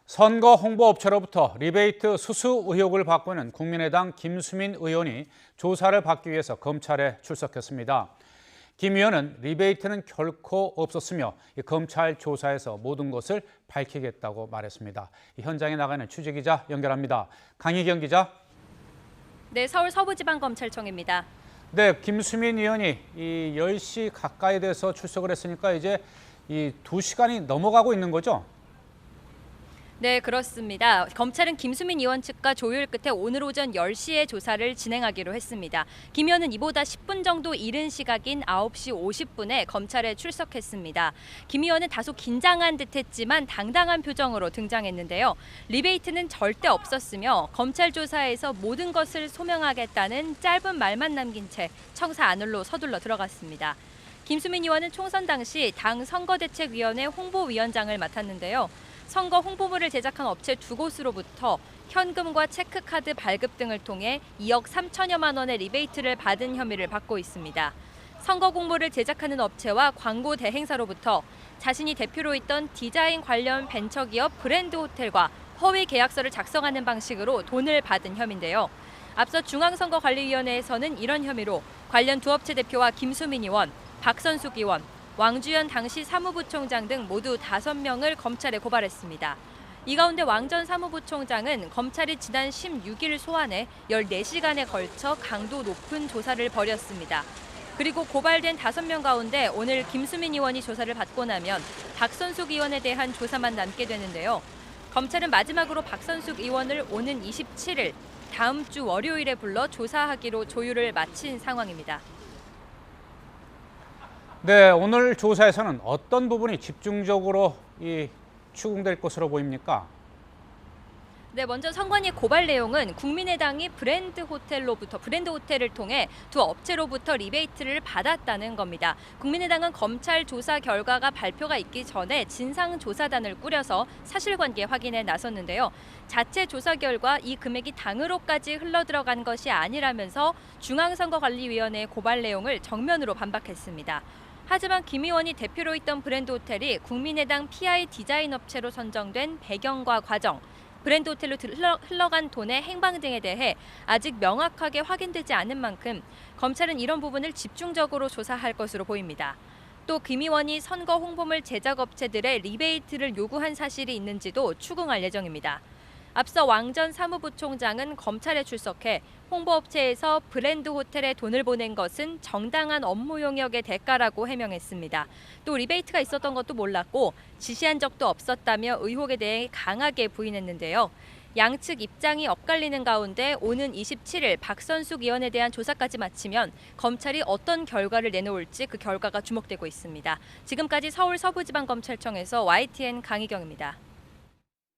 선거 홍보업체로부터 리베이트 수수 의혹을 받고 있는 국민의당 김수민 의원이 조사를 받기 위해서 검찰에 출석했습니다. 김 의원은 리베이트는 결코 없었으며 검찰 조사에서 모든 것을 밝히겠다고 말했습니다. 현장에 나가 있는 취재기자 연결합니다. 강희경 기자. 네, 서울 서부지방검찰청입니다. 네, 김수민 의원이 10시 가까이 돼서 출석을 했으니까 이제 2시간이 넘어가고 있는 거죠? 네, 그렇습니다. 검찰은 김수민 의원 측과 조율 끝에 오늘 오전 10시에 조사를 진행하기로 했습니다. 김 의원은 이보다 10분 정도 이른 시각인 9시 50분에 검찰에 출석했습니다. 김 의원은 다소 긴장한 듯했지만 당당한 표정으로 등장했는데요. 리베이트는 절대 없었으며 검찰 조사에서 모든 것을 소명하겠다는 짧은 말만 남긴 채 청사 안으로 서둘러 들어갔습니다. 김수민 의원은 총선 당시 당 선거대책위원회 홍보위원장을 맡았는데요. 선거 홍보물을 제작한 업체 2곳으로부터 현금과 체크카드 발급 등을 통해 2억 3천여만 원의 리베이트를 받은 혐의를 받고 있습니다. 선거 공모를 제작하는 업체와 광고 대행사로부터 자신이 대표로 있던 디자인 관련 벤처기업 브랜드 호텔과 허위 계약서를 작성하는 방식으로 돈을 받은 혐의인데요. 앞서 중앙선거관리위원회에서는 이런 혐의로 관련 두 업체 대표와 김수민 의원, 박선숙 의원, 왕주현 당시 사무부총장 등 모두 5명을 검찰에 고발했습니다. 이 가운데 왕 전 사무부총장은 검찰이 지난 16일 소환해 14시간에 걸쳐 강도 높은 조사를 벌였습니다. 그리고 고발된 5명 가운데 오늘 김수민 의원이 조사를 받고 나면 박선숙 의원에 대한 조사만 남게 되는데요. 검찰은 마지막으로 박선숙 의원을 오는 27일 다음 주 월요일에 불러 조사하기로 조율을 마친 상황입니다. 네, 오늘 조사에서는 어떤 부분이 집중적으로 추궁될 것으로 보입니까? 네, 먼저 선관위 고발 내용은 국민의당이 브랜드 호텔을 통해 두 업체로부터 리베이트를 받았다는 겁니다. 국민의당은 검찰 조사 결과가 발표가 있기 전에 진상조사단을 꾸려서 사실관계 확인에 나섰는데요. 자체 조사 결과 이 금액이 당으로까지 흘러들어간 것이 아니라면서 중앙선거관리위원회의 고발 내용을 정면으로 반박했습니다. 하지만 김 의원이 대표로 있던 브랜드 호텔이 국민의당 PI 디자인 업체로 선정된 배경과 과정, 브랜드 호텔로 흘러간 돈의 행방 등에 대해 아직 명확하게 확인되지 않은 만큼 검찰은 이런 부분을 집중적으로 조사할 것으로 보입니다. 또 김 의원이 선거 홍보물 제작 업체들의 리베이트를 요구한 사실이 있는지도 추궁할 예정입니다. 앞서 왕 전 사무부총장은 검찰에 출석해 홍보업체에서 브랜드 호텔에 돈을 보낸 것은 정당한 업무 용역의 대가라고 해명했습니다. 또 리베이트가 있었던 것도 몰랐고 지시한 적도 없었다며 의혹에 대해 강하게 부인했는데요. 양측 입장이 엇갈리는 가운데 오는 27일 박선숙 의원에 대한 조사까지 마치면 검찰이 어떤 결과를 내놓을지 그 결과가 주목되고 있습니다. 지금까지 서울 서부지방검찰청에서 YTN 강희경입니다.